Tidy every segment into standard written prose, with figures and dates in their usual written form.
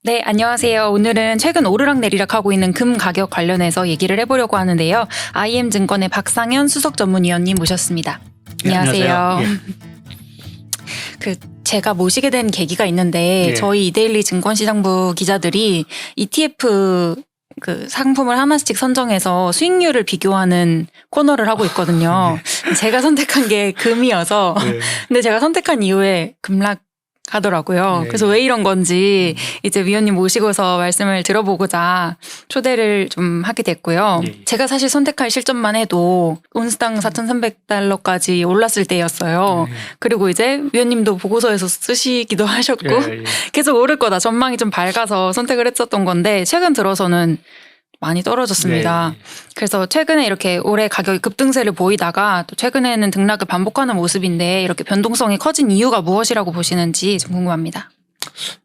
네, 안녕하세요. 오늘은 최근 오르락내리락 하고 있는 금 가격 관련해서 얘기를 해보려고 하는데요. IM증권의 박상현 수석 전문위원님 모셨습니다. 안녕하세요. 안녕하세요. 제가 모시게 된 계기가 있는데 예. 저희 이데일리 증권시장부 기자들이 ETF 상품을 하나씩 선정해서 수익률을 비교하는 코너를 하고 있거든요. 제가 선택한 게 금이어서 예. 근데 제가 선택한 이후에 급락하더라고요. 네. 그래서 왜 이런 건지 이제 위원님 모시고서 말씀을 들어보고자 초대를 좀 하게 됐고요. 네. 제가 사실 선택할 시점만 해도 온스당 4,300달러까지 올랐을 때였어요. 네. 그리고 이제 위원님도 보고서에서 쓰시기도 하셨고 예, 예. 계속 오를 거다 전망이 좀 밝아서 선택을 했었던 건데 최근 들어서는 많이 떨어졌습니다. 네. 그래서 최근에 이렇게 올해 가격이 급등세를 보이다가 또 최근에는 등락을 반복하는 모습인데 이렇게 변동성이 커진 이유가 무엇이라고 보시는지 좀 궁금합니다.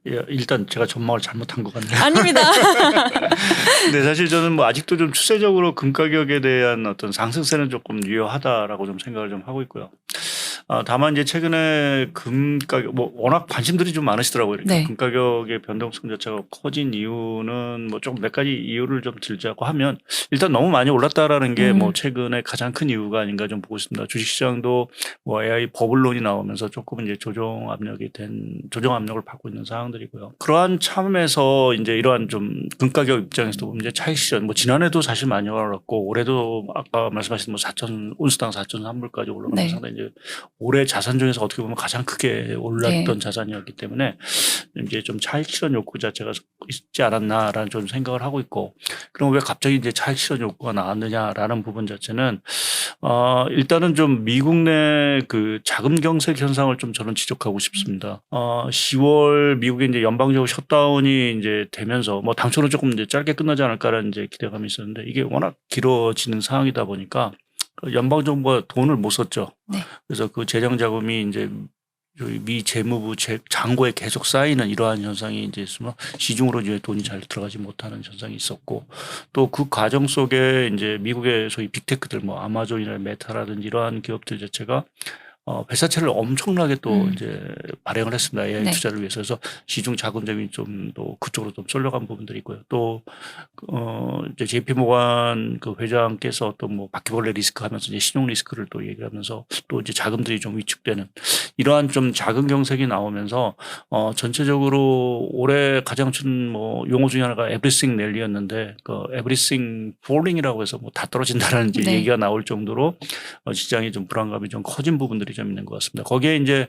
예, 일단 제가 전망을 잘못한 것 같네요. 아닙니다. 근데 사실 저는 뭐 아직도 좀 추세적으로 금 가격에 대한 어떤 상승세는 조금 유효하다라고 좀 생각을 좀 하고 있고요. 다만 이제 최근에 금 가격 뭐 워낙 관심들이 좀 많으시더라고요. 그러니까 네. 금 가격의 변동성 자체가 커진 이유는 뭐 좀 몇 가지 이유를 좀 들자고 하면 일단 너무 많이 올랐다라는 게 뭐 최근에 가장 큰 이유가 아닌가 좀 보고 있습니다. 주식시장도 뭐 AI 버블론이 나오면서 조금 이제 조정 압력을 받고 있는 상황들이고요. 그러한 참에서 이제 이러한 좀 금 가격 입장에서도 보면 이제 차익 실현 뭐 지난해도 사실 많이 올랐고 올해도 아까 말씀하신 뭐 온스당 4,300불까지 올라가면 네. 상당히 이제 올해 자산 중에서 어떻게 보면 가장 크게 올랐던 자산이었기 때문에 이제 좀 차익 실현 욕구 자체가 있지 않았나라는 좀 생각을 하고 있고 그럼 왜 갑자기 이제 차익 실현 욕구가 나왔느냐라는 부분 자체는 일단은 좀 미국 내 그 자금 경색 현상을 좀 저는 지적하고 싶습니다. 10월 미국의 이제 연방적으로 셧다운이 이제 되면서 뭐 당초는 조금 이제 짧게 끝나지 않을까라는 이제 기대감이 있었는데 이게 워낙 길어지는 상황이다 보니까 연방 정부가 돈을 못 썼죠. 네. 그래서 그 재정 자금이 이제 미 재무부 잔고에 계속 쌓이는 이러한 현상이 이제 있으면 시중으로 이제 돈이 잘 들어가지 못하는 현상이 있었고 또 그 과정 속에 이제 미국의 소위 빅테크들 뭐 아마존이나 메타라든지 이러한 기업들 자체가 회사채를 엄청나게 또 이제 발행을 했습니다. AI 네. 투자를 위해서. 그래서 시중 자금점이 좀 또 그쪽으로 좀 쏠려간 부분들이 있고요. 또 이제 JP 모간 그 회장께서 또 뭐 바퀴벌레 리스크 하면서 이제 신용 리스크를 또 얘기하면서 또 이제 자금들이 좀 위축되는 이러한 좀 자금 경색이 나오면서 전체적으로 올해 가장 큰 뭐 용어 중에 하나가 에브리싱 랠리였는데 그 에브리싱 폴링이라고 해서 뭐 다 떨어진다라는 이제 네. 얘기가 나올 정도로 시장이 좀 불안감이 좀 커진 부분들이 좀 있는 것 같습니다. 거기에 이제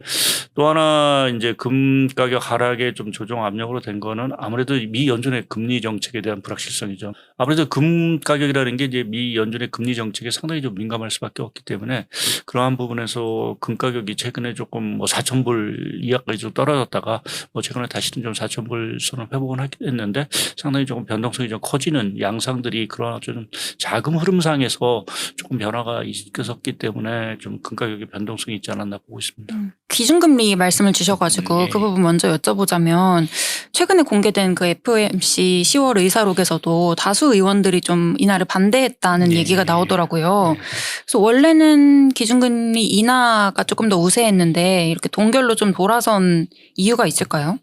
또 하나 이제 금 가격 하락에 좀 조정 압력으로 된 거는 아무래도 미 연준의 금리 정책에 대한 불확실성이죠. 아무래도 금 가격이라는 게 이제 미 연준의 금리 정책에 상당히 좀 민감할 수밖에 없기 때문에 그러한 부분에서 금 가격이 최근에 조금 뭐 4,000불 이하까지 좀 떨어졌다가 뭐 최근에 다시는 좀 4,000불 선을 회복은 했는데 상당히 조금 변동성이 좀 커지는 양상들이 그러한 좀 자금 흐름상에서 조금 변화가 있었기 때문에 좀 금 가격의 변동성이 있지 않았나 보고 있습니다. 기준금리 말씀을 주셔가지고 예. 그 부분 먼저 여쭤보자면 최근에 공개된 그 FOMC 10월 의사록에서도 다수 의원들이 좀 인하를 반대했다는 예. 얘기가 나오더라고요. 예. 그래서 원래는 기준금리 인하가 조금 더 우세했는데 이렇게 동결로 좀 돌아선 이유가 있을까요?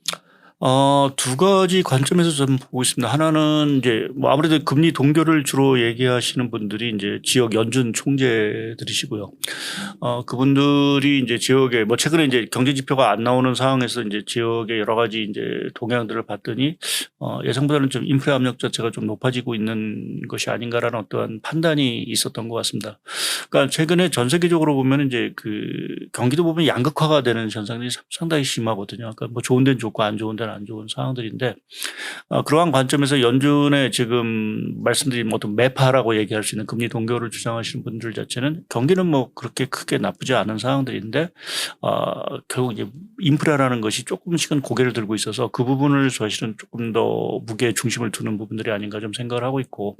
두 가지 관점에서 좀 보고 있습니다. 하나는 이제 뭐 아무래도 금리 동결을 주로 얘기하시는 분들이 이제 지역 연준 총재들이시고요. 그분들이 이제 지역에 뭐 최근에 이제 경제 지표가 안 나오는 상황에서 이제 지역의 여러 가지 이제 동향들을 봤더니 예상보다는 좀 인플레 압력 자체가 좀 높아지고 있는 것이 아닌가라는 어떠한 판단이 있었던 것 같습니다. 그러니까 최근에 전 세계적으로 보면 이제 그 경기도 보면 양극화가 되는 현상이 상당히 심하거든요. 그러니까 뭐 좋은 데는 좋고 안 좋은 데는 안 좋은 상황들인데 그러한 관점에서 연준의 지금 말씀드린 어떤 매파라고 얘기할 수 있는 금리 동결을 주장하시는 분들 자체는 경기는 뭐 그렇게 크게 나쁘지 않은 상황들인데 결국 이제 인프라라는 것이 조금씩은 고개를 들고 있어서 그 부분을 사실은 조금 더 무게 중심을 두는 부분들이 아닌가 좀 생각을 하고 있고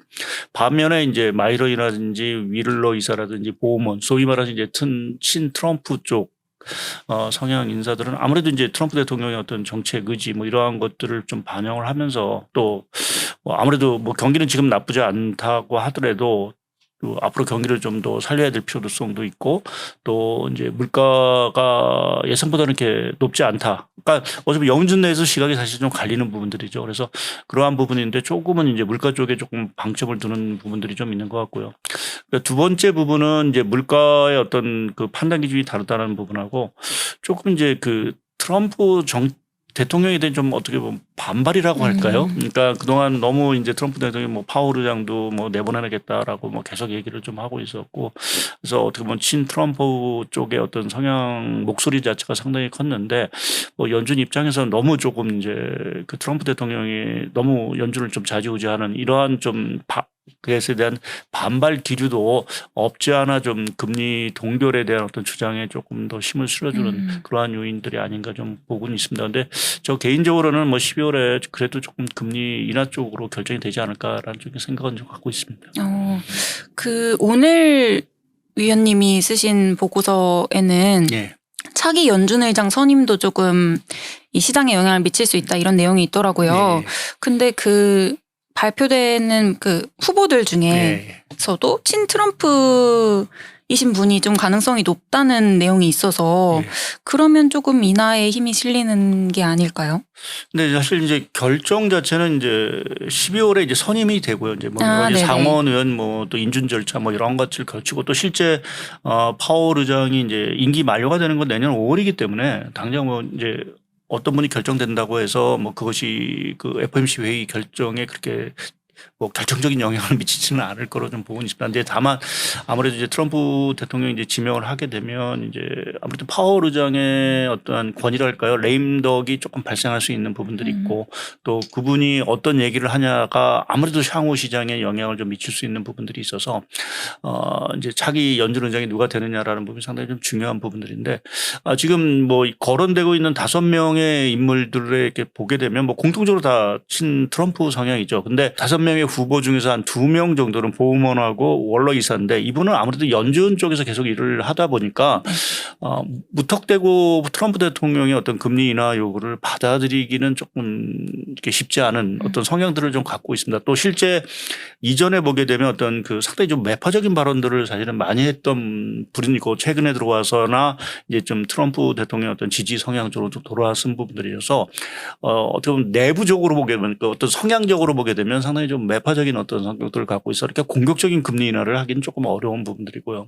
반면에 이제 마이런이라든지 위를러 이사라든지 보우먼 소위 말하는 이제 친 트럼프 쪽 성향 인사들은 아무래도 이제 트럼프 대통령의 어떤 정책 의지 뭐 이러한 것들을 좀 반영을 하면서 또 뭐 아무래도 뭐 경기는 지금 나쁘지 않다고 하더라도 또 앞으로 경기를 좀 더 살려야 될 필요성도 있고 또 이제 물가가 예상보다는 이렇게 높지 않다. 그러니까 어차피 영준 내에서 시각이 사실 좀 갈리는 부분들이죠. 그래서 그러한 부분인데 조금은 이제 물가 쪽에 조금 방점을 두는 부분들이 좀 있는 것 같고요. 그러니까 두 번째 부분은 이제 물가의 어떤 그 판단 기준이 다르다는 부분하고 조금 이제 그 트럼프 대통령에 대한 좀 어떻게 보면 반발이라고 할까요? 그러니까 그동안 너무 이제 트럼프 대통령이 뭐 파월 의장도 뭐 내보내겠다라고 뭐 계속 얘기를 좀 하고 있었고 그래서 어떻게 보면 친 트럼프 쪽의 어떤 성향 목소리 자체가 상당히 컸는데 뭐 연준 입장에서는 너무 조금 이제 그 트럼프 대통령이 너무 연준을 좀 좌지우지하는 이러한 좀 그것에 대한 반발 기류도 없지 않아 좀 금리 동결에 대한 어떤 주장에 조금 더 힘을 실어주는 그러한 요인들이 아닌가 좀 보고는 있습니다. 그런데 저 개인적으로는 뭐 12월에 그래도 조금 금리 인하 쪽으로 결정이 되지 않을까라는 쪽의 생각은 좀 갖고 있습니다. 그 오늘 위원님이 쓰신 보고서에는 예. 차기 연준 의장 선임도 조금 이 시장에 영향을 미칠 수 있다 이런 내용이 있더라고요. 예. 근데 그 발표되는 그 후보들 중에서도 친 트럼프이신 분이 좀 가능성이 높다는 내용이 있어서 그러면 조금 인하에 힘이 실리는 게 아닐까요? 근데 사실 이제 결정 자체는 이제 12월에 이제 선임이 되고요. 이제 뭐 여러 가지 네네. 상원 의원 뭐 또 인준 절차 뭐 이런 것을 거치고 또 실제 파월 의장이 이제 임기 만료가 되는 건 내년 5월이기 때문에 당장 뭐 이제 어떤 분이 결정된다고 해서 뭐 그것이 그 FOMC 회의 결정에 그렇게 뭐 결정적인 영향을 미치지는 않을 거로 좀 보고 있습니다. 근데 다만 아무래도 이제 트럼프 대통령이 이제 지명을 하게 되면 이제 아무래도 파월 의장의 어떠한 권위랄까요? 레임덕이 조금 발생할 수 있는 부분들이 있고 또 그분이 어떤 얘기를 하냐가 아무래도 향후 시장에 영향을 좀 미칠 수 있는 부분들이 있어서 이제 차기 연준 의장이 누가 되느냐라는 부분이 상당히 좀 중요한 부분들인데 지금 뭐 거론되고 있는 5명의 인물들을 이렇게 보게 되면 뭐 공통적으로 다 친 트럼프 성향이죠. 근데 5명의 후보 중에서 한 2명 정도는 보우먼하고 월러 이사인데 이분은 아무래도 연준 쪽에서 계속 일을 하다 보니까 무턱대고 트럼프 대통령의 어떤 금리 인하 요구를 받아들이기는 조금 이렇게 쉽지 않은 어떤 성향들을 좀 갖고 있습니다. 또 실제 이전에 보게 되면 어떤 그 상당히 좀 매파적인 발언들을 사실은 많이 했던 분이고 최근에 들어와서나 이제 좀 트럼프 대통령의 어떤 지지 성향 쪽으로 좀 돌아선 부분들이어서 어떻게 보면 내부적으로 보게 되면 그 어떤 성향적으로 보게 되면 상당히 좀 매파적인 어떤 성격들을 갖고 있어 이렇게 공격적인 금리 인하를 하기는 조금 어려운 부분들이고요.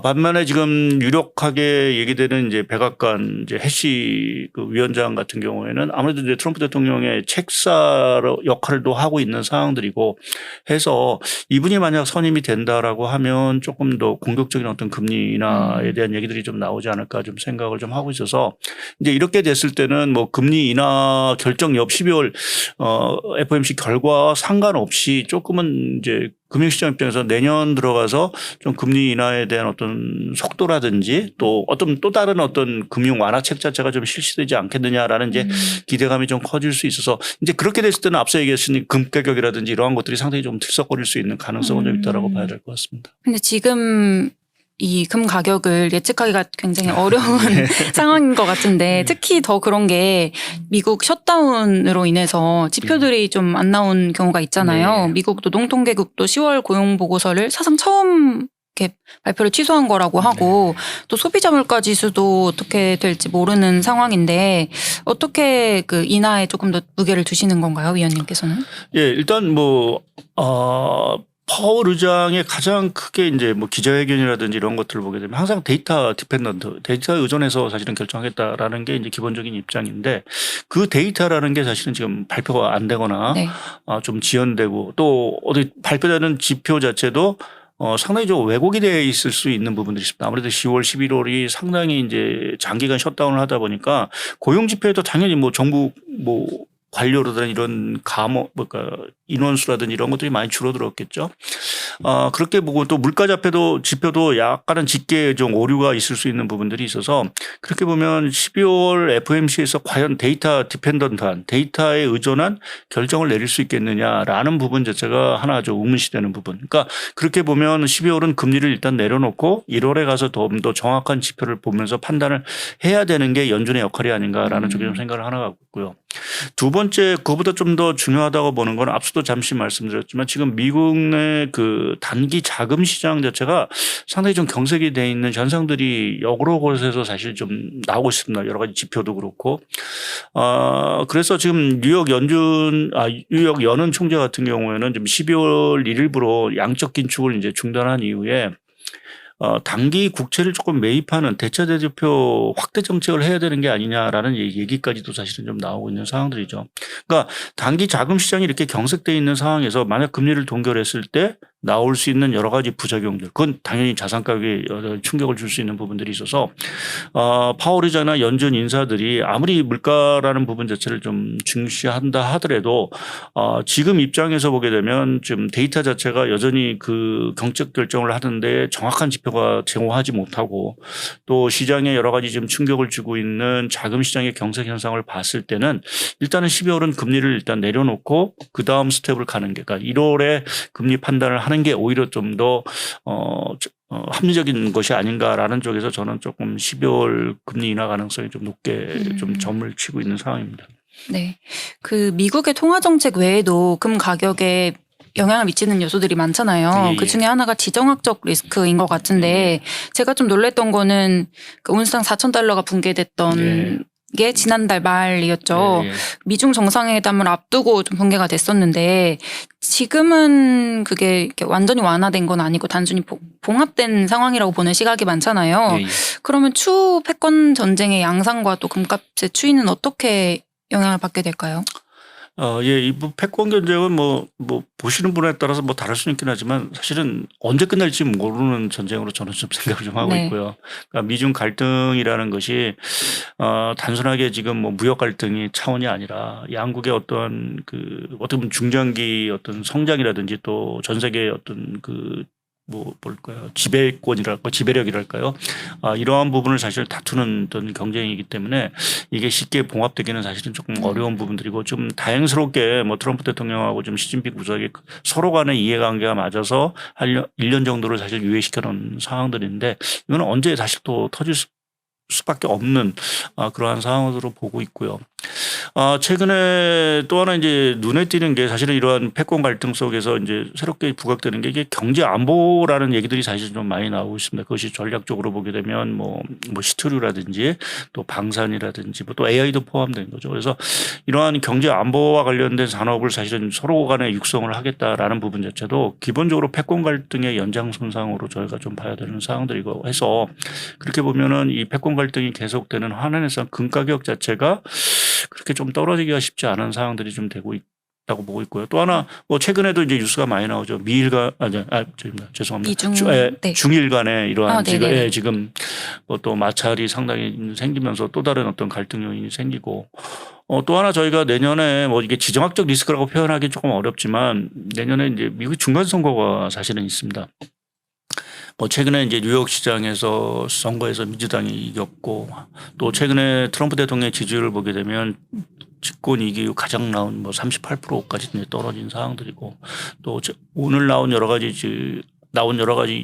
반면에 지금 유력하게 얘기되는 이제 백악관 이제 해시 그 위원장 같은 경우에는 아무래도 이제 트럼프 대통령의 책사 역할도 하고 있는 상황들이고 해서 이분이 만약 선임이 된다라고 하면 조금 더 공격적인 어떤 금리 인하에 대한 얘기들이 좀 나오지 않을까 좀 생각을 좀 하고 있어서 이제 이렇게 됐을 때는 뭐 금리 인하 결정 옆 12월 FOMC 결과와 상관없이 조금은 이제 금융시장 입장에서 내년 들어가서 좀 금리 인하에 대한 어떤 속도라든지 또 어떤 또 다른 어떤 금융 완화책 자체가 좀 실시되지 않겠느냐라는 이제 기대감이 좀 커질 수 있어서 이제 그렇게 됐을 때는 앞서 얘기하신 금 가격이라든지 이러한 것들이 상당히 좀 들썩거릴 수 있는 가능성은 좀 있다라고 봐야 될 것 같습니다. 근데 지금 이 금 가격을 예측하기가 굉장히 어려운 상황인 것 같은데 특히 더 그런 게 미국 셧다운으로 인해서 지표들이 좀 안 나온 경우가 있잖아요. 미국 노동통계국도 10월 고용 보고서를 사상 처음 이렇게 발표를 취소한 거라고 하고 또 소비자 물가 지수도 어떻게 될지 모르는 상황인데 어떻게 그 인하에 조금 더 무게를 두시는 건가요, 위원님께서는? 예, 일단 뭐 파월 의장의 가장 크게 이제 뭐 기자회견이라든지 이런 것들을 보게 되면 항상 데이터 디펜던트, 데이터에 의존해서 사실은 결정하겠다라는 게 이제 기본적인 입장인데 그 데이터라는 게 사실은 지금 발표가 안 되거나 좀 지연되고 또 어디 발표되는 지표 자체도 상당히 좀 왜곡이 되어 있을 수 있는 부분들이 있습니다. 아무래도 10월, 11월이 상당히 이제 장기간 셧다운을 하다 보니까 고용 지표에도 당연히 뭐 정부 뭐 관료라든 이런 인원수라든지 이런 것들이 많이 줄어들었겠죠. 그렇게 보고 또 물가 지표도 약간은 집계에 좀 오류가 있을 수 있는 부분들이 있어서 그렇게 보면 12월 FOMC에서 과연 데이터 디펜던트한 데이터에 의존한 결정을 내릴 수 있겠느냐라는 부분 자체가 하나 좀 의문시되는 부분. 그러니까 그렇게 보면 12월은 금리를 일단 내려놓고 1월에 가서 좀 더 정확한 지표를 보면서 판단을 해야 되는 게 연준의 역할이 아닌가라는 쪽에 좀 생각을 하나 갖고 있고요. 두 번째 그거보다 좀 더 중요하다고 보는 건 앞서도 잠시 말씀드렸지만 지금 미국 내 그 단기 자금 시장 자체가 상당히 좀 경색이 돼 있는 현상들이 여러 곳에서 사실 좀 나오고 있습니다. 여러 가지 지표도 그렇고. 그래서 지금 뉴욕 연은 총재 같은 경우에는 지금 12월 1일부로 양적 긴축을 이제 중단한 이후에 단기 국채를 조금 매입하는 대차 대조표 확대 정책을 해야 되는 게 아니냐라는 얘기까지도 사실은 좀 나오고 있는 상황들이죠. 그러니까 단기 자금 시장이 이렇게 경색돼 있는 상황에서 만약 금리를 동결했을 때 나올 수 있는 여러 가지 부작용들, 그건 당연히 자산 가격에 충격을 줄 수 있는 부분들이 있어서 파월 의장이나 연준 인사들이 아무리 물가라는 부분 자체를 좀 중시한다 하더라도 지금 입장에서 보게 되면 지금 데이터 자체가 여전히 그 경책 결정을 하는데 정확한 지표가 제공하지 못하고 또 시장에 여러 가지 지금 충격을 주고 있는 자금 시장의 경색 현상을 봤을 때는 일단은 12월은 금리를 일단 내려놓고 그 다음 스텝을 가는 게, 그러니까 1월에 금리 판단을 하는 게 오히려 좀 더 합리적인 것이 아닌가라는 쪽에서 저는 조금 12월 금리 인하 가능성이 좀 높게 좀 점을 치고 있는 상황입니다. 네. 그 미국의 통화 정책 외에도 금 가격에 영향을 미치는 요소들이 많잖아요. 예. 그 중에 하나가 지정학적 리스크인 것 같은데 제가 좀 놀랬던 거는 그 온스당 4,000달러가 붕괴됐던 게 지난달 말이었죠. 미중 정상회담을 앞두고 좀 붕괴가 됐었는데 지금은 그게 이렇게 완전히 완화된 건 아니고 단순히 봉합된 상황이라고 보는 시각이 많잖아요. 그러면 추후 패권 전쟁의 양상과 또 금값의 추이는 어떻게 영향을 받게 될까요? 이 패권 경쟁은 뭐 보시는 분에 따라서 뭐 다를 수는 있긴 하지만 사실은 언제 끝날지 모르는 전쟁으로 저는 좀 생각을 좀 하고 있고요. 그러니까 미중 갈등이라는 것이 단순하게 지금 뭐 무역 갈등이 차원이 아니라 양국의 어떤 어떻게 보면 중장기 어떤 성장이라든지 또 전 세계의 어떤 뭘까요? 지배력이랄까요? 이러한 부분을 사실 다투는 어떤 경쟁이기 때문에 이게 쉽게 봉합되기는 사실은 조금 어려운 부분들이고 좀 다행스럽게 뭐 트럼프 대통령하고 좀 시진핑 부석이 서로 간의 이해관계가 맞아서 한 1년 정도를 사실 유예시켜 놓은 상황들인데 이거는 언제 다시 또 터질 수밖에 없는 그러한 상황으로 보고 있고요. 최근에 또 하나 이제 눈에 띄는 게 사실은 이러한 패권 갈등 속에서 이제 새롭게 부각되는 게 이게 경제 안보라는 얘기들이 사실 좀 많이 나오고 있습니다. 그것이 전략적으로 보게 되면 뭐 시투류라든지 또 방산이라든지 또 AI도 포함된 거죠. 그래서 이러한 경제 안보와 관련된 산업을 사실은 서로 간에 육성을 하겠다라는 부분 자체도 기본적으로 패권 갈등의 연장선상으로 저희가 좀 봐야 되는 상황들이고 해서 그렇게 보면은 이 패권 갈등이 계속되는 한안에서 금 가격 자체가 그렇게 좀 떨어지기가 쉽지 않은 상황들이 좀 되고 있다고 보고 있고요. 또 하나 뭐 최근에도 이제 뉴스가 많이 나오죠. 죄송합니다. 중일 간에 이러한 지금 뭐 또 마찰이 상당히 생기면서 또 다른 어떤 갈등 요인이 생기고 또 하나 저희가 내년에 뭐 이게 지정학적 리스크라고 표현하기 조금 어렵지만 내년에 이제 미국 중간 선거가 사실은 있습니다. 뭐 최근에 이제 뉴욕 시장에서 선거에서 민주당이 이겼고 또 최근에 트럼프 대통령의 지지율을 보게 되면 집권 2기 가장 나온 뭐 38%까지 떨어진 상황들이고 또 오늘 나온 여러 가지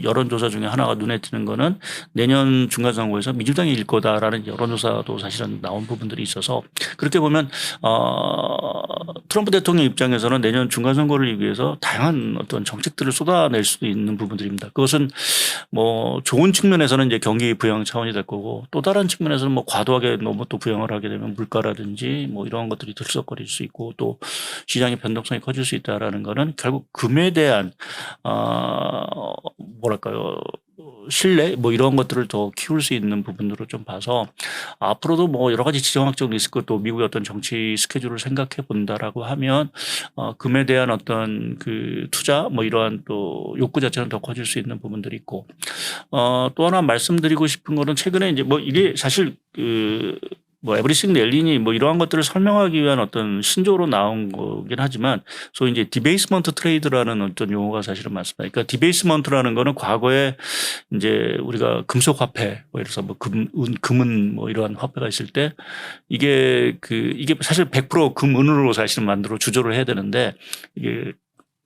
여론조사 중에 하나가 눈에 띄는 거는 내년 중간선거에서 민주당이 일 거다라는 여론조사도 사실은 나온 부분들이 있어서 그렇게 보면 트럼프 대통령 입장에서는 내년 중간선거를 이기 위해서 다양한 어떤 정책들을 쏟아낼 수도 있는 부분들입니다. 그것은 뭐 좋은 측면에서는 이제 경기 부양 차원이 될 거고 또 다른 측면에서는 뭐 과도하게 너무 또 부양을 하게 되면 물가라든지 뭐 이런 것들이 들썩거릴 수 있고 또 시장의 변동성이 커질 수 있다라는 거는 결국 금에 대한 신뢰 뭐 이런 것들을 더 키울 수 있는 부분으로 좀 봐서 앞으로도 뭐 여러 가지 지정학적 리스크 또 미국의 어떤 정치 스케줄을 생각해 본다라고 하면 금에 대한 어떤 투자 뭐 이러한 또 욕구 자체는 더 커질 수 있는 부분들이 있고 또 하나 말씀드리고 싶은 거는 최근에 이제 뭐 이게 사실 에브리싱 랠리니 뭐 이러한 것들을 설명하기 위한 어떤 신조어로 나온 거긴 하지만 소위 이제 디베이스먼트 트레이드라는 어떤 용어가 사실은 많습니다. 그러니까 디베이스먼트라는 거는 과거에 이제 우리가 금속 화폐 뭐 예를 들어서 뭐 금은 뭐 이러한 화폐가 있을 때 이게 사실 100% 금, 은으로 사실은 만들어 주조를 해야 되는데 이게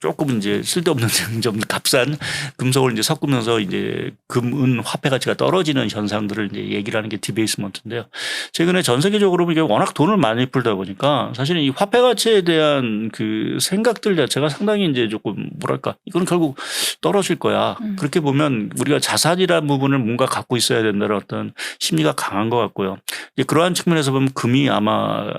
조금 이제 쓸데없는 좀 값싼 금속을 이제 섞으면서 이제 금, 은 화폐 가치가 떨어지는 현상들을 이제 얘기를 하는 게 디베이스먼트인데요. 최근에 전 세계적으로 이게 워낙 돈을 많이 풀다 보니까 사실은 이 화폐 가치에 대한 그 생각들 자체가 상당히 이제 조금 뭐랄까 이거는 결국 떨어질 거야. 그렇게 보면 우리가 자산이라는 부분을 뭔가 갖고 있어야 된다는 어떤 심리가 강한 것 같고요. 이제 그러한 측면에서 보면 금이 아마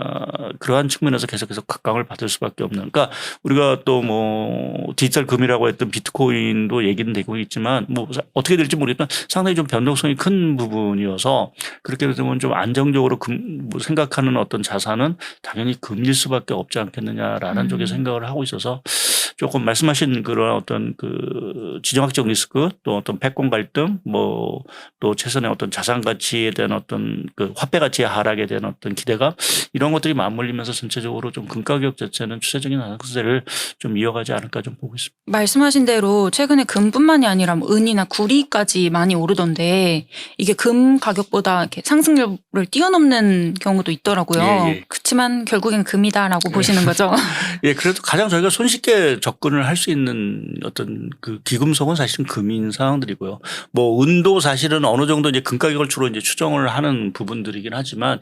그러한 측면에서 계속해서 각광을 받을 수밖에 없는. 그러니까 우리가 또 뭐 디지털 금이라고 했던 비트코인도 얘기는 되고 있지만 뭐 어떻게 될지 모르겠지만 상당히 좀 변동성이 큰 부분이어서 그렇게 되면 좀 안정적으로 뭐 생각하는 어떤 자산은 당연히 금일 수밖에 없지 않겠느냐라는 쪽에 생각을 하고 있어서 조금 말씀하신 그런 어떤 그 지정학적 리스크 또 어떤 패권 갈등 뭐 또 최선의 어떤 자산 가치에 대한 어떤 그 화폐 가치의 하락에 대한 어떤 기대감 이런 것들이 맞물리면서 전체적으로 좀 금 가격 자체는 추세적인 하락세를 좀 이어가지 않을까 좀 보고 있습니다. 말씀하신 대로 최근에 금뿐만이 아니라 뭐 은이나 구리까지 많이 오르던데 이게 금 가격보다 이렇게 상승률을 뛰어넘는 경우도 있더라고요. 예. 그렇지만 결국엔 금이다라고 보시는 거죠. 예, 그래도 가장 저희가 손쉽게 접근을 할 수 있는 어떤 그 기금속은 사실은 금인 상황들이고요. 뭐 은도 사실은 어느 정도 이제 금 가격을 주로 이제 추정을 하는 부분들이긴 하지만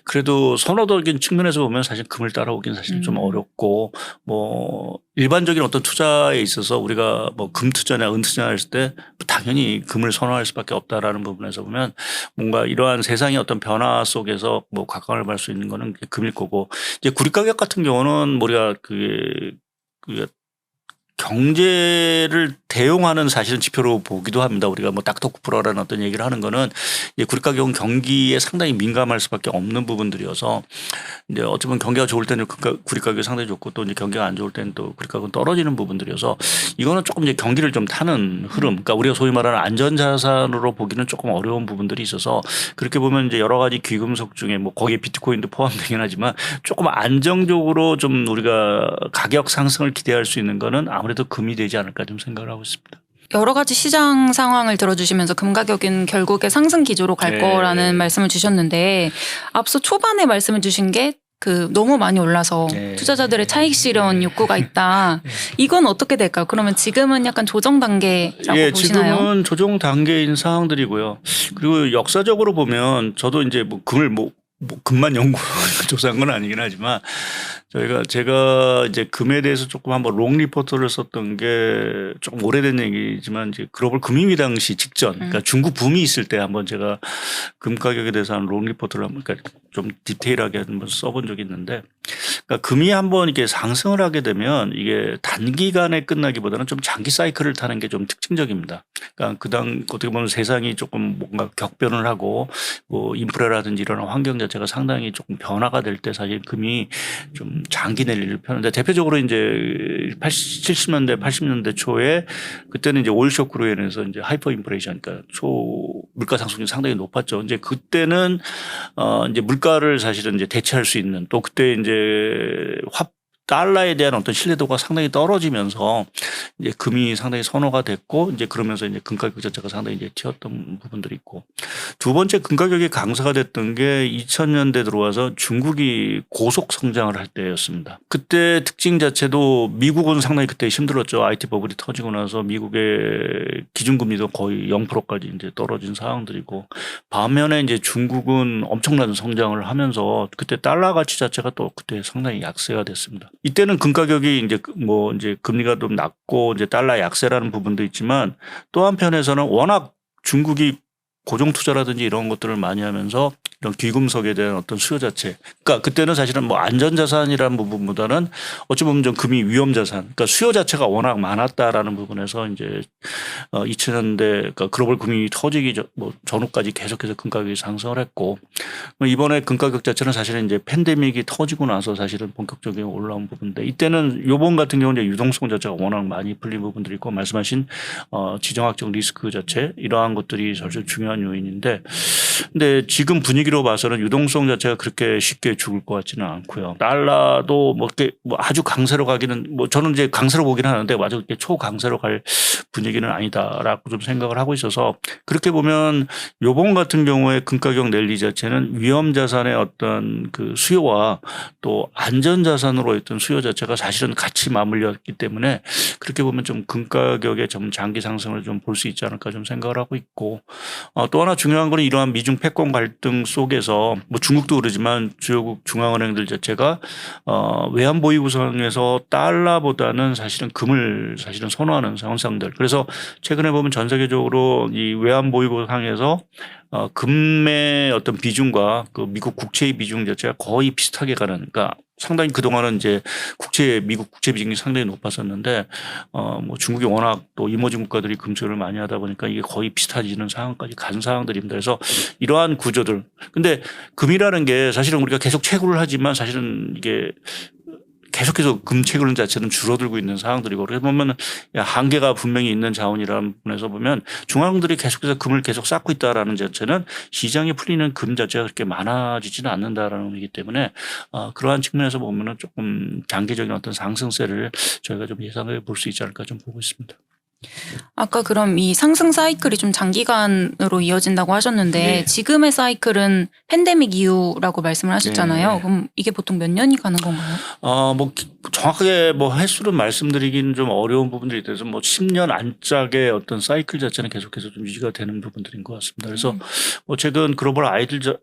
그래도 선호적인 측면에서 보면 사실 금을 따라오기는 사실 좀 어렵고 뭐 일반적인 어떤 투자에 있어서 우리가 뭐 금 투자나 은 투자를 했을 때 당연히 금을 선호할 수밖에 없다라는 부분에서 보면 뭔가 이러한 세상의 어떤 변화 속에서 뭐 각광을 받을 수 있는 거는 금일 거고 이제 구리 가격 같은 경우는 우리가 그게 경제를 대용하는 사실은 지표로 보기도 합니다. 우리가 뭐 닥터 쿠프러라는 어떤 얘기를 하는 거는 이제 구리 가격은 경기에 상당히 민감할 수밖에 없는 부분들이어서 이제 어찌 보면 경기가 좋을 때는 구리 가격이 상당히 좋고 또 이제 경기가 안 좋을 때는 또 구리 가격은 떨어지는 부분들이어서 이거는 조금 이제 경기를 좀 타는 흐름. 그러니까 우리가 소위 말하는 안전자산으로 보기는 조금 어려운 부분들이 있어서 그렇게 보면 이제 여러 가지 귀금속 중에 뭐 거기에 비트코인도 포함되긴 하지만 조금 안정적으로 좀 우리가 가격 상승을 기대할 수 있는 거는 아무래도 금이 되지 않을까 좀 생각을 하고 있습니다. 여러 가지 시장 상황을 들어주시면서 금 가격은 결국에 상승 기조로 갈 거라는 말씀을 주셨는데 앞서 초반에 말씀을 주신 게 그 너무 많이 올라서 투자자들의 차익 실현 욕구가 있다. 이건 어떻게 될까요? 그러면 지금은 약간 조정 단계라고 보시나요? 지금은 조정 단계인 상황들이고요. 그리고 역사적으로 보면 저도 이제 뭐 금을 뭐 금만 연구 조사한 건 아니긴 하지만 제가 이제 금에 대해서 조금 한번 롱 리포터를 썼던 게 조금 오래된 얘기지만 이제 글로벌 금융위 당시 직전 그러니까 중국 붐이 있을 때 한번 제가 금 가격에 대해서 한 롱 리포터를 한번 그러니까 좀 디테일하게 한번 써본 적이 있는데 그러니까 금이 한번 이렇게 상승을 하게 되면 이게 단기간에 끝나기보다는 좀 장기 사이클을 타는 게 좀 특징적입니다. 그러니까 어떻게 보면 세상이 조금 뭔가 격변을 하고 뭐 인프라라든지 이런 환경 자체가 상당히 조금 변화가 될 때 사실 금이 좀 장기 내리를 펴는데 대표적으로 이제 70년대 80년대 초에 그때는 이제 오일 쇼크로 인해서 이제 하이퍼 인플레이션 그러니까 물가 상승률이 상당히 높았죠. 이제 그때는 이제 물가를 사실은 이제 대체할 수 있는 또 그때 이제 달러에 대한 어떤 신뢰도가 상당히 떨어지면서 이제 금이 상당히 선호가 됐고 이제 그러면서 이제 금 가격 자체가 상당히 이제 튀었던 부분들이 있고 두 번째 금 가격이 강세가 됐던 게 2000년대 들어와서 중국이 고속 성장을 할 때였습니다. 그때 특징 자체도 미국은 상당히 그때 힘들었죠. IT 버블이 터지고 나서 미국의 기준금리도 거의 0%까지 이제 떨어진 상황들이고 반면에 이제 중국은 엄청난 성장을 하면서 그때 달러 가치 자체가 또 그때 상당히 약세가 됐습니다. 이때는 금 가격이 이제 뭐 이제 금리가 좀 낮고 이제 달러 약세라는 부분도 있지만 또 한편에서는 워낙 중국이 고정 투자라든지 이런 것들을 많이 하면서 이런 귀금속에 대한 어떤 수요 자체. 그러니까 그때는 사실은 뭐 안전자산이라는 부분보다는 어찌 보면 좀 금이 위험자산. 그러니까 수요 자체가 워낙 많았다라는 부분에서 이제 2000년대 그러니까 글로벌 금융이 터지기 전후까지 계속해서 금 가격이 상승을 했고 이번에 금 가격 자체는 사실은 이제 팬데믹이 터지고 나서 사실은 본격적인 올라온 부분인데 이때는 요번 같은 경우는 이제 유동성 자체가 워낙 많이 풀린 부분들이 있고 말씀하신 지정학적 리스크 자체 이러한 것들이 사실 중요한 요인인데 근데 지금 분위기로 봐서는 유동성 자체가 그렇게 쉽게 죽을 것 같지는 않고요. 달러도 뭐 이렇게 뭐 아주 강세로 가기는 뭐 저는 이제 강세로 보긴 하는데 아주 이렇게 초강세로 갈 분위기는 아니다라고 좀 생각을 하고 있어서 그렇게 보면 요번 같은 경우에 금가격 랠리 자체는 위험 자산의 어떤 그 수요와 또 안전 자산으로 했던 수요 자체가 사실은 같이 맞물렸기 때문에 그렇게 보면 좀 금가격의 좀 장기 상승을 좀 볼 수 있지 않을까 좀 생각을 하고 있고 또 하나 중요한 거는 이러한 미중 패권 갈등 속에서 뭐 중국도 그러지만 주요국 중앙은행들 자체가 외환 보유 구성에서 달러보다는 사실은 금을 사실은 선호하는 현상들. 그래서 최근에 보면 전 세계적으로 이 외환 보유 구성에서 금의 어떤 비중과 그 미국 국채의 비중 자체가 거의 비슷하게 가는, 그러니까 상당히 그동안은 이제 미국 국채 비중이 상당히 높았었는데 뭐 중국이 워낙 또 이머징 국가들이 금수를 많이 하다 보니까 이게 거의 비슷해지는 상황까지 간 상황들입니다. 그래서 이러한 구조들. 근데 금이라는 게 사실은 우리가 계속 채굴을 하지만 사실은 이게 계속해서 금 채굴 자체는 줄어들고 있는 상황들이고 그래서 보면 한계가 분명히 있는 자원이라는 부분에서 보면 중앙들이 계속해서 금을 계속 쌓고 있다라는 자체는 시장에 풀리는 금 자체가 그렇게 많아지지는 않는다라는 의미이기 때문에 그러한 측면에서 보면은 조금 장기적인 어떤 상승세를 저희가 좀 예상해 볼 수 있지 않을까 좀 보고 있습니다. 아까 그럼 이 상승 사이클이 좀 장기간으로 이어진다고 하셨는데 네. 지금의 사이클은 팬데믹 이후라고 말씀을 하셨잖아요. 네. 그럼 이게 보통 몇 년이 가는 건가요? 뭐 정확하게 뭐 횟수를 말씀드리기는 좀 어려운 부분들이 있어서 뭐 10년 안짝의 어떤 사이클 자체는 계속해서 좀 유지가 되는 부분들인 것 같습니다. 그래서 뭐 최근 글로벌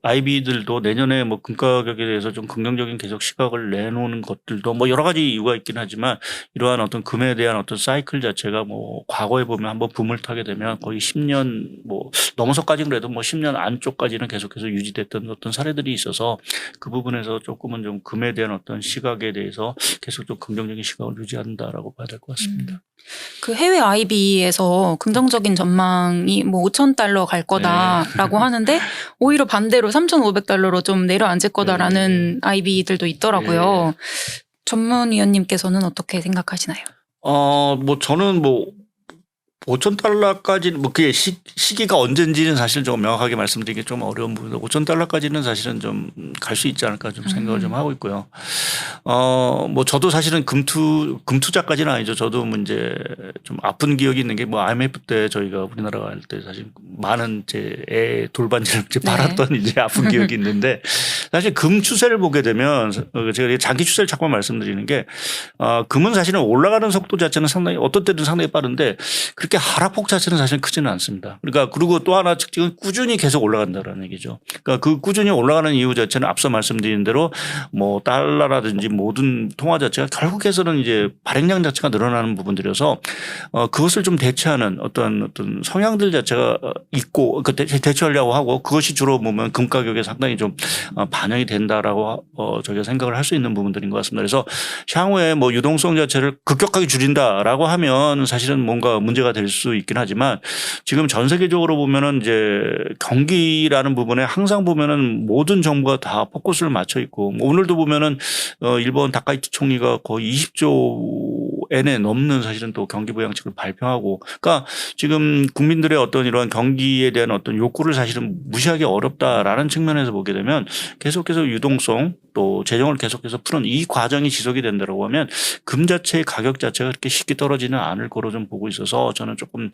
IB들도 내년에 뭐 금가격에 대해서 좀 긍정적인 계속 시각을 내놓는 것들도 뭐 여러 가지 이유가 있긴 하지만 이러한 어떤 금에 대한 어떤 사이클 자체가 뭐 과거에 보면 한번 붐을 타게 되면 거의 10년 뭐 넘어서까지는 그래도 뭐 10년 안쪽까지는 계속해서 유지됐던 어떤 사례들이 있어서 그 부분에서 조금은 좀 금에 대한 어떤 시각에 대해서 계속 좀 긍정적인 시각을 유지한다라고 봐야 될 것 같습니다. 그 해외 IB에서 긍정적인 전망이 뭐 5,000달러 갈 거다라고 하는데 오히려 반대로 3,500달러로 좀 내려앉을 거다라는 IB들도 있더라고요. 전문위원님께서는 어떻게 생각하시나요? 뭐 저는 뭐 5,000달러까지는 뭐 그게 시기가 언젠지는 사실 좀 명확하게 말씀드리기 좀 어려운 부분인데 5,000달러까지는 사실은 좀 갈 수 있지 않을까 좀 생각을 좀 하고 있고요. 뭐 저도 사실은 금투자까지는 아니죠. 저도 뭐 이제 좀 아픈 기억이 있는 게 뭐 IMF 때 저희가 우리나라 갈 때 사실 많은 제 애 돌반지를 이제 팔았던 이제 아픈 기억이 있는데 사실 금 추세를 보게 되면 제가 장기 추세를 자꾸 말씀드리는 게 금은 사실은 올라가는 속도 자체는 상당히 어떤 때는 상당히 빠른데 그렇게 하락폭 자체는 사실 크지는 않습니다. 그러니까 그리고 또 하나 특징은 꾸준히 계속 올라간다라는 얘기죠. 그러니까 그 꾸준히 올라가는 이유 자체는 앞서 말씀드린 대로 뭐 달러라든지 모든 통화 자체가 결국에서는 이제 발행량 자체가 늘어나는 부분들이어서 그것을 좀 대체하는 어떤 성향들 자체가 있고 그 대처하려고 하고 그것이 주로 보면 금 가격에 상당히 좀 반영이 된다라고 저희가 생각을 할 수 있는 부분들인 것 같습니다. 그래서 향후에 뭐 유동성 자체를 급격하게 줄인다라고 하면 사실은 뭔가 문제가 될 수 있긴 하지만 지금 전 세계적으로 보면은 이제 경기라는 부분에 항상 보면은 모든 정부가 다 포커스를 맞춰 있고 뭐 오늘도 보면은 일본 다카이치 총리가 거의 20조 엔에 넘는 사실은 또 경기 부양책을 발표하고 그러니까 지금 국민들의 어떤 이러한 경기에 대한 어떤 욕구를 사실은 무시하기 어렵다라는 측면에서 보게 되면 계속해서 유동성 또 재정을 계속해서 푸는 이 과정이 지속이 된다고 하면 금 자체의 가격 자체가 그렇게 쉽게 떨어지는 않을 거로 좀 보고 있어서 저는 조금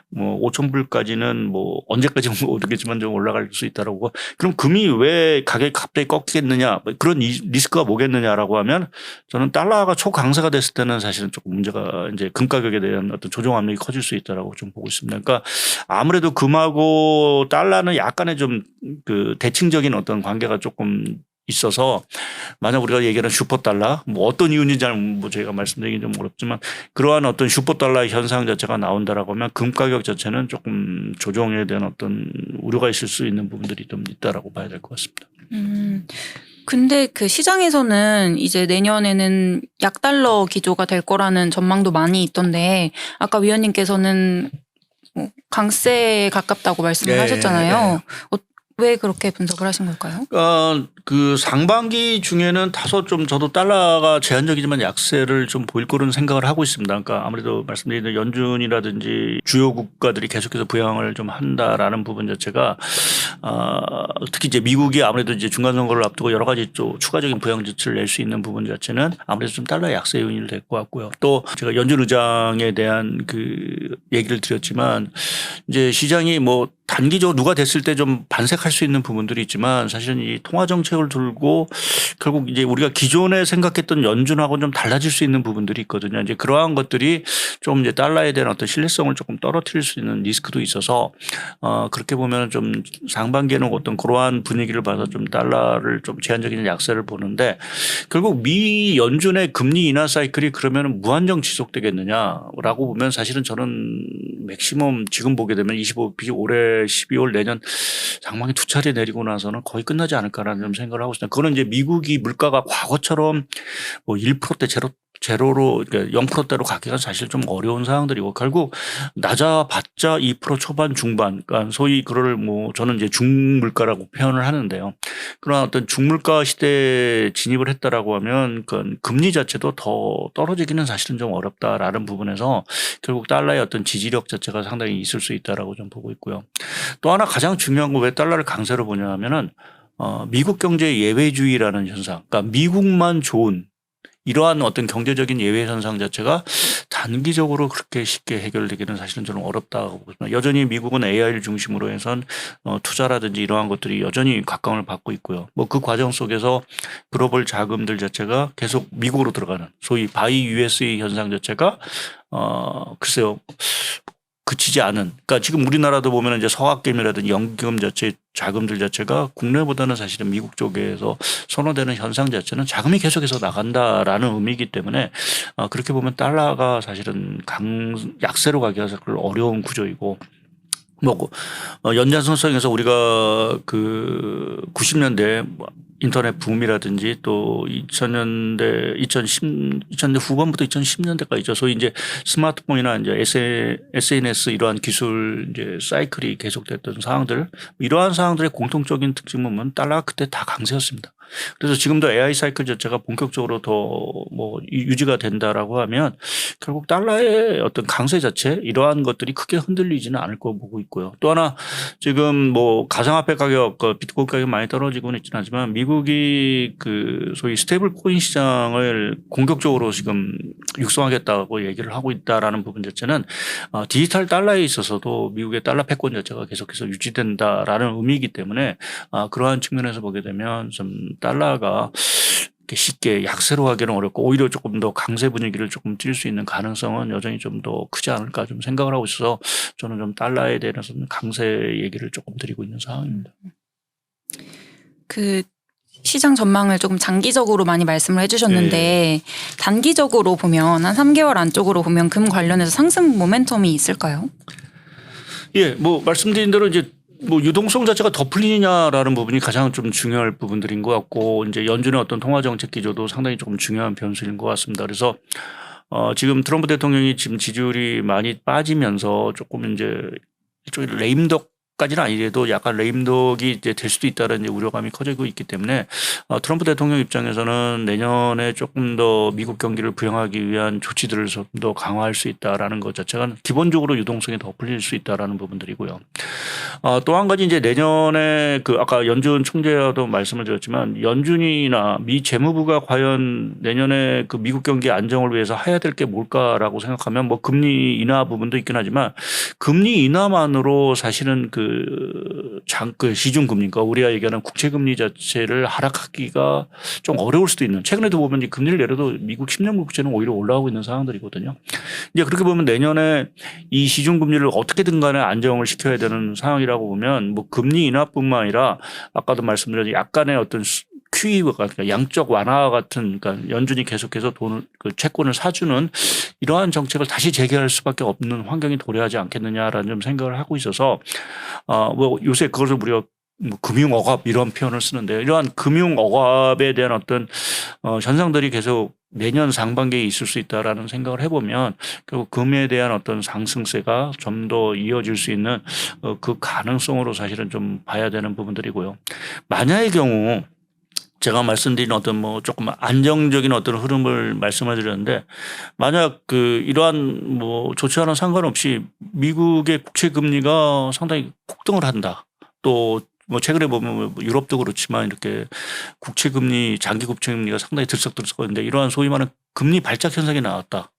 뭐 5,000불까지는 뭐 언제까지 모르겠지만 좀 올라갈 수 있다라고 그럼 금이 왜 가격이 갑자기 꺾이겠느냐 그런 리스크가 뭐겠느냐라고 하면 저는 달러가 초강세가 됐을 때는 사실은 조금 문제가 이제 금 가격에 대한 어떤 조정 압력이 커질 수 있다라고 좀 보고 있습니다. 그러니까 아무래도 금하고 달러는 약간의 좀 그 대칭적인 어떤 관계가 조금 있어서 만약 우리가 얘기하는 슈퍼달러 뭐 어떤 이유인지 잘 뭐 저희가 말씀드리긴 좀 어렵지만 그러한 어떤 슈퍼달러의 현상 자체가 나온다라고 하면 금 가격 자체는 조금 조정에 대한 어떤 우려가 있을 수 있는 부분들이 좀 있다라고 봐야 될 것 같습니다. 근데 그 시장에서는 이제 내년에는 약달러 기조가 될 거라는 전망도 많이 있던데 아까 위원님께서는 뭐 강세에 가깝다고 말씀을 하셨잖아요. 왜 그렇게 분석을 하신 걸까요? 그 상반기 중에는 다소 좀 저도 달러가 제한적이지만 약세를 좀 보일 거라는 생각을 하고 있습니다. 그러니까 아무래도 말씀드린 연준이라든지 주요 국가들이 계속해서 부양을 좀 한다라는 부분 자체가 특히 이제 미국이 아무래도 이제 중간 선거를 앞두고 여러 가지 또 추가적인 부양 조치를 낼 수 있는 부분 자체는 아무래도 좀 달러 약세 요인이 될 것 같고요. 또 제가 연준 의장에 대한 그 얘기를 드렸지만 이제 시장이 뭐 단기적으로 누가 됐을 때 좀 반색할 수 있는 부분들이 있지만 사실은 이 통화 정책을 들고 결국 이제 우리가 기존에 생각했던 연준하고는 좀 달라질 수 있는 부분들이 있거든요. 이제 그러한 것들이 좀 이제 달러에 대한 어떤 신뢰성을 조금 떨어뜨릴 수 있는 리스크도 있어서 그렇게 보면 좀 상반기에는 어떤 그러한 분위기를 봐서 좀 달러를 좀 제한적인 약세를 보는데 결국 미 연준의 금리 인하 사이클이 그러면 무한정 지속되겠느냐라고 보면 사실은 저는 맥시멈 지금 보게 되면 25 올해 12월 내년 상반기 두 차례 내리고 나서는 거의 끝나지 않을까라는 좀 생각을 하고 있습니다. 그거는 이제 미국이 물가가 과거처럼 뭐 1%대 제로로 그러니까 0%대로 가기가 사실 좀 어려운 상황들이고 결국 낮아봤자 2% 초반 중반 그러니까 소위 그걸 뭐 저는 이제 중물가라고 표현을 하는데요. 그러나 어떤 중물가 시대에 진입을 했다라고 하면 그 금리 자체도 더 떨어지기는 사실은 좀 어렵다라는 부분에서 결국 달러의 어떤 지지력 자체가 상당히 있을 수 있다라고 좀 보고 있고요. 또 하나 가장 중요한 거 왜 달러를 강세로 보냐 하면은 미국 경제의 예외주의라는 현상 그러니까 미국만 좋은 이러한 어떤 경제적인 예외 현상 자체가 단기적으로 그렇게 쉽게 해결되기는 사실은 저는 어렵다고 보습니다. 여전히 미국은 AI를 중심으로 해선 투자라든지 이러한 것들이 여전히 각광을 받고 있고요. 뭐 그 과정 속에서 글로벌 자금들 자체가 계속 미국으로 들어가는 소위 바이 USA 현상 자체가 글쎄요. 그치지 않은. 그러니까 지금 우리나라도 보면 이제 서학금이라든지 연금 자체 자금들 자체가 국내보다는 사실은 미국 쪽에서 선호되는 현상 자체는 자금이 계속해서 나간다라는 의미이기 때문에 그렇게 보면 달러가 사실은 약세로 가기가 어려운 구조이고 뭐 연장선상에서 우리가 그 90년대 인터넷 붐이라든지 또 2000년대 후반부터 2010년대까지죠. 소위 이제 스마트폰이나 이제 SNS 이러한 기술 이제 사이클이 계속됐던 상황들 이러한 상황들의 공통적인 특징은 달러가 그때 다 강세였습니다. 그래서 지금도 AI 사이클 자체가 본격적으로 더 뭐 유지가 된다라고 하면 결국 달러의 어떤 강세 자체 이러한 것들이 크게 흔들리지는 않을 거 보고 있고요. 또 하나 지금 뭐 가상화폐 가격, 비트코인 가격 많이 떨어지고는 있지는 않지만 미국이 그 소위 스테이블 코인 시장을 공격적으로 지금 육성하겠다고 얘기를 하고 있다라는 부분 자체는 디지털 달러에 있어서도 미국의 달러 패권 자체가 계속해서 유지된다라는 의미이기 때문에 그러한 측면에서 보게 되면 좀 달러가 쉽게 약세로 하기는 어렵고 오히려 조금 더 강세 분위기를 조금 띌 수 있는 가능성은 여전히 좀 더 크지 않을까 좀 생각을 하고 있어서 저는 좀 달러에 대해서는 강세 얘기를 조금 드리고 있는 상황입니다. 그 시장 전망을 조금 장기적으로 많이 말씀을 해주셨는데 단기적으로 보면 한 3개월 안쪽으로 보면 금 관련해서 상승 모멘텀이 있을까요? 예, 뭐 말씀드린 대로 이제 뭐 유동성 자체가 더 풀리느냐라는 부분이 가장 좀 중요할 부분들인 것 같고 이제 연준의 어떤 통화 정책 기조도 상당히 조금 중요한 변수인 것 같습니다. 그래서 지금 트럼프 대통령이 지금 지지율이 많이 빠지면서 조금 이제 이쪽에 레임덕까지는 아니래도 약간 레임덕이 이제 될 수도 있다는 이제 우려감이 커지고 있기 때문에 트럼프 대통령 입장에서는 내년에 조금 더 미국 경기를 부양하기 위한 조치들을 좀 더 강화할 수 있다라는 것 자체가 기본적으로 유동성이 더 풀릴 수 있다라는 부분들이고요. 또 한 가지 이제 내년에 그 아까 연준 총재와도 말씀을 드렸지만 연준이나 미 재무부가 과연 내년에 그 미국 경기 안정을 위해서 해야 될 게 뭘까라고 생각하면 뭐 금리 인하 부분도 있긴 하지만 금리 인하만으로 사실은 그 시중금리가 우리가 얘기하는 국채금리 자체를 하락하기가 좀 어려울 수도 있는 최근에도 보면 이 금리를 내려도 미국 10년 국채는 오히려 올라가고 있는 상황들이거든요. 이제 그렇게 보면 내년에 이 시중금리를 어떻게든 간에 안정을 시켜야 되는 상황이라고 보면 뭐 금리 인하뿐만 아니라 아까도 말씀드린 약간의 어떤 QE와 같은 양적 완화 같은 그러니까 연준이 계속해서 돈을 그 채권을 사주는 이러한 정책을 다시 재개할 수밖에 없는 환경이 도래하지 않겠느냐라는 좀 생각을 하고 있어서 뭐 요새 그것을 우리가 뭐 금융억압 이런 표현을 쓰는데 이러한 금융억압에 대한 어떤 현상들이 계속 내년 상반기에 있을 수 있다라는 생각을 해보면 결국 금에 대한 어떤 상승세가 좀 더 이어질 수 있는 그 가능성으로 사실은 좀 봐야 되는 부분들이고요. 만약의 경우 제가 말씀드린 어떤 뭐 조금 안정적인 어떤 흐름을 말씀을 드렸는데 만약 그 이러한 뭐 조치와는 상관없이 미국의 국채 금리가 상당히 폭등을 한다. 또 뭐 최근에 보면 뭐 유럽도 그렇지만 이렇게 국채 금리 장기 국채 금리가 상당히 들썩들썩거리는데 이러한 소위 말하는 금리 발작 현상이 나왔다.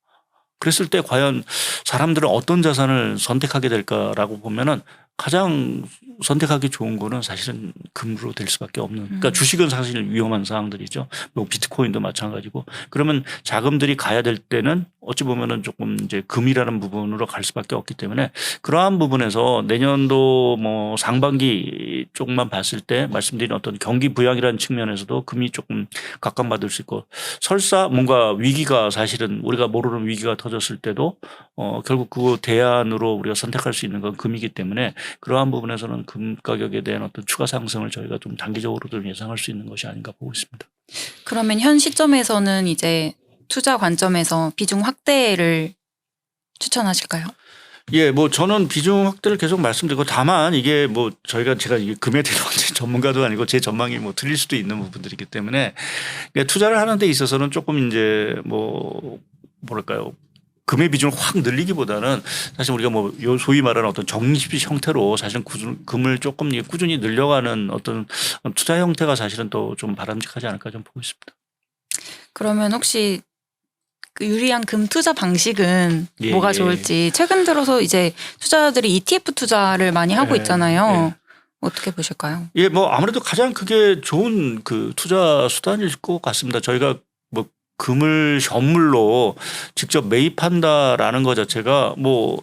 그랬을 때 과연 사람들은 어떤 자산을 선택하게 될까라고 보면은 가장 선택하기 좋은 거는 사실은 금으로 될 수밖에 없는. 그러니까 주식은 사실 위험한 상황들이죠. 뭐 비트코인도 마찬가지고. 그러면 자금들이 가야 될 때는 어찌 보면은 조금 이제 금이라는 부분으로 갈 수밖에 없기 때문에 그러한 부분에서 내년도 뭐 상반기 쪽만 봤을 때 말씀드린 어떤 경기 부양이라는 측면에서도 금이 조금 각광받을 수 있고 설사 뭔가 위기가 사실은 우리가 모르는 위기가 터졌을 때도 결국 그 대안으로 우리가 선택할 수 있는 건 금이기 때문에 그러한 부분에서는 금 가격에 대한 어떤 추가 상승을 저희가 좀 단기적으로 좀 예상할 수 있는 것이 아닌가 보고 있습니다. 그러면 현 시점에서는 이제 투자 관점에서 비중 확대를 추천하실까요? 예, 뭐 저는 비중 확대를 계속 말씀드리고 다만 이게 뭐 제가 이게 금에 대한 전문가도 아니고 제 전망이 뭐 틀릴 수도 있는 부분들이기 때문에 투자를 하는 데 있어서는 조금 이제 뭐 뭐랄까요. 금의 비중을 확 늘리기보다는 사실 우리가 뭐 소위 말하는 어떤 적립식 형태로 사실은 금을 조금 꾸준히 늘려가는 어떤 투자 형태가 사실은 또 좀 바람직하지 않을까 좀 보고 있습니다. 그러면 혹시 그 유리한 금 투자 방식은 예, 뭐가 예. 좋을지 최근 들어서 이제 투자자들이 ETF 투자를 많이 하고 예, 있잖아요. 예. 어떻게 보실까요? 예, 뭐 아무래도 가장 그게 좋은 그 투자 수단일 것 같습니다. 저희가 뭐 금을 현물로 직접 매입한다라는 것 자체가 뭐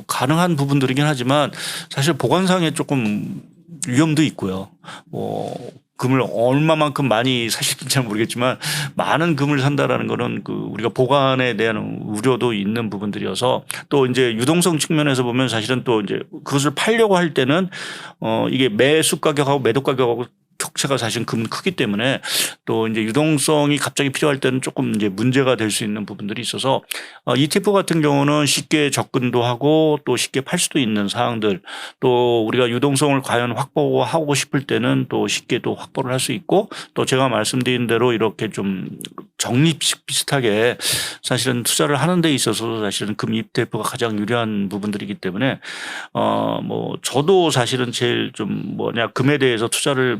가능한 부분들이긴 하지만 사실 보관상에 조금 위험도 있고요. 뭐 금을 얼마만큼 많이 사실은 잘 모르겠지만 많은 금을 산다라는 거는 그 우리가 보관에 대한 우려도 있는 부분들이어서 또 이제 유동성 측면에서 보면 사실은 또 이제 그것을 팔려고 할 때는 이게 매수 가격하고 매도 가격하고 격차가 사실 금은 크기 때문에 또 이제 유동성이 갑자기 필요할 때는 조금 이제 문제가 될 수 있는 부분들이 있어서 ETF 같은 경우는 쉽게 접근도 하고 또 쉽게 팔 수도 있는 사항들 또 우리가 유동성을 과연 확보하고 싶을 때는 또 쉽게 또 확보를 할 수 있고 또 제가 말씀드린 대로 이렇게 좀 적립식 비슷하게 사실은 투자를 하는 데 있어서 사실은 금 ETF가 가장 유리한 부분들이기 때문에 뭐 저도 사실은 제일 좀 뭐냐 금에 대해서 투자를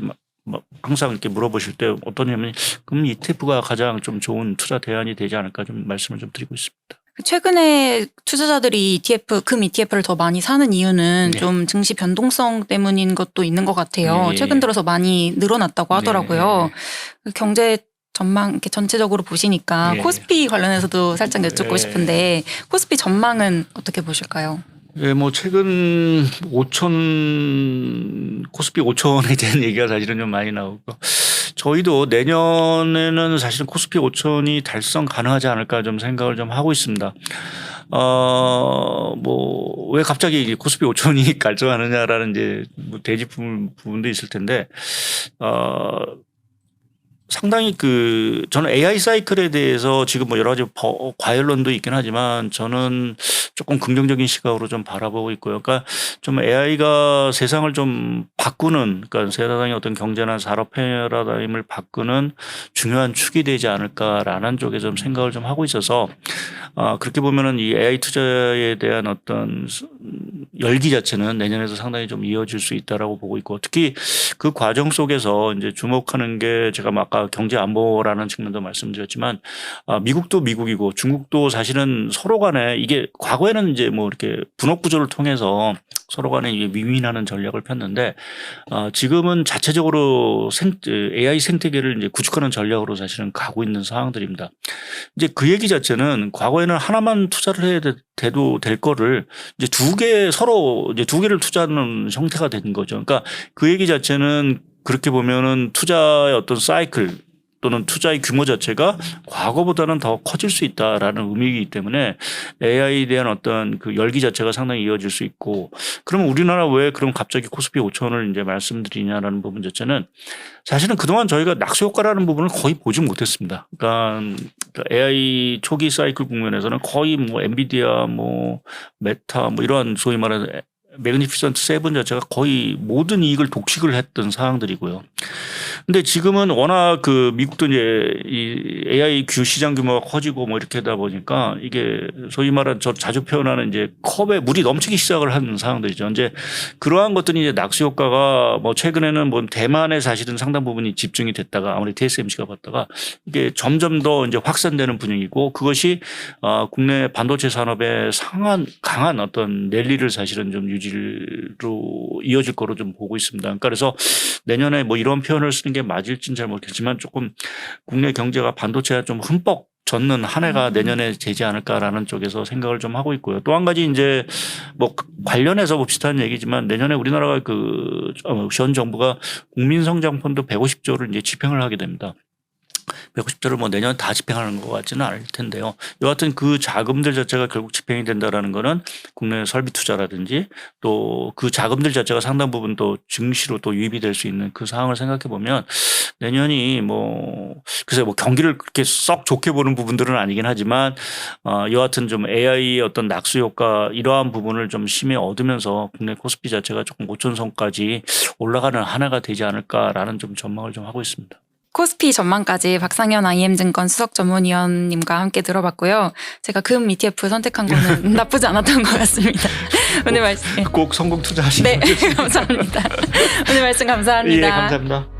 항상 이렇게 물어보실 때 어떠냐면 금 ETF가 가장 좀 좋은 투자 대안이 되지 않을까 좀 말씀을 좀 드리고 있습니다. 최근에 투자자들이 금 ETF를 더 많이 사는 이유는 네. 좀 증시 변동성 때문인 것도 있는 것 같아요. 네. 최근 들어서 많이 늘어났다고 하더라고요. 경제 전망 이렇게 전체적으로 보시니까 네. 코스피 관련해서도 살짝 여쭙고 네. 싶은데 코스피 전망은 어떻게 보실까요? 예, 뭐 최근 코스피 5천에 대한 얘기가 사실은 좀 많이 나오고 저희도 내년에는 사실은 코스피 5천이 달성 가능하지 않을까 좀 생각을 좀 하고 있습니다. 뭐 왜 갑자기 코스피 5천이 갈증하느냐라는 이제 뭐 대짚을 부분도 있을 텐데 상당히 저는 AI 사이클에 대해서 지금 뭐 여러 가지 과열론도 있긴 하지만 저는 조금 긍정적인 시각으로 좀 바라보고 있고요. 그러니까 좀 AI가 세상을 좀 바꾸는, 그러니까 세상의 어떤 경제나 산업 패러다임을 바꾸는 중요한 축이 되지 않을까라는 쪽에 좀 생각을 좀 하고 있어서 그렇게 보면은 이 AI 투자에 대한 어떤 열기 자체는 내년에도 상당히 좀 이어질 수 있다라고 보고 있고 특히 그 과정 속에서 이제 주목하는 게 제가 아까 경제 안보라는 측면도 말씀드렸지만 미국도 미국이고 중국도 사실은 서로 간에 이게 과거에는 이제 뭐 이렇게 분업 구조를 통해서 서로 간에 이게 윈윈하는 전략을 폈는데 지금은 자체적으로 AI 생태계를 이제 구축하는 전략으로 사실은 가고 있는 상황들입니다. 이제 그 얘기 자체는 과거에는 하나만 투자를 해야 돼도 될 거를 이제 두 개를 투자하는 형태가 된 거죠. 그러니까 그 얘기 자체는 그렇게 보면은 투자의 어떤 사이클 또는 투자의 규모 자체가 과거보다는 더 커질 수 있다라는 의미이기 때문에 AI에 대한 어떤 그 열기 자체가 상당히 이어질 수 있고 그러면 우리나라 왜 그럼 갑자기 코스피 5천을 이제 말씀드리냐라는 부분 자체는 사실은 그동안 저희가 낙수 효과라는 부분을 거의 보지 못했습니다. 그러니까 AI 초기 사이클 국면에서는 거의 뭐 엔비디아 뭐 메타 뭐 이러한 소위 말하는 매그니피선트 세븐 자체가 거의 모든 이익을 독식을 했던 상황들이고요. 근데 지금은 워낙 그 미국도 이제 이 AI 시장 규모가 커지고 뭐 이렇게 하다 보니까 이게 소위 말하는 저 자주 표현하는 이제 컵에 물이 넘치기 시작을 하는 상황들이죠. 이제 그러한 것들이 이제 낙수 효과가 뭐 최근에는 뭐 대만에 사실은 상당 부분이 집중이 됐다가 아무리 TSMC가 봤다가 이게 점점 더 이제 확산되는 분위기고 그것이 국내 반도체 산업의 강한 어떤 랠리를 사실은 좀 유지로 이어질 거로 좀 보고 있습니다. 그러니까 그래서 내년에 뭐 이런 표현을 쓰는 게 맞을지는 잘 모르겠지만 조금 국내 경제가 반도체가 좀 흠뻑 젖는 한 해가 내년에 되지 않을까라는 쪽에서 생각을 좀 하고 있고요. 또 한 가지 이제 뭐 관련해서 비슷한 얘기지만 내년에 우리나라가 현 정부가 국민성장펀드 150조를 이제 집행을 하게 됩니다. 150조를 뭐 내년 다 집행하는 것 같지는 않을 텐데요. 여하튼 그 자금들 자체가 결국 집행이 된다라는 거는 국내 설비 투자라든지 또 그 자금들 자체가 상당 부분 또 증시로 또 유입이 될 수 있는 그 상황을 생각해 보면 내년이 뭐 글쎄 뭐 경기를 그렇게 썩 좋게 보는 부분들은 아니긴 하지만 여하튼 좀 AI의 어떤 낙수 효과 이러한 부분을 좀 심히 얻으면서 국내 코스피 자체가 조금 5천선까지 올라가는 한 해가 되지 않을까라는 좀 전망을 좀 하고 있습니다. 코스피 전망까지 박상현 IM증권 수석 전문위원님과 함께 들어봤고요. 제가 금 ETF 선택한 거는 나쁘지 않았던 것 같습니다. 오늘 말씀 꼭 성공 투자하시길 네, 감사합니다. 오늘 말씀 감사합니다. 예, 감사합니다.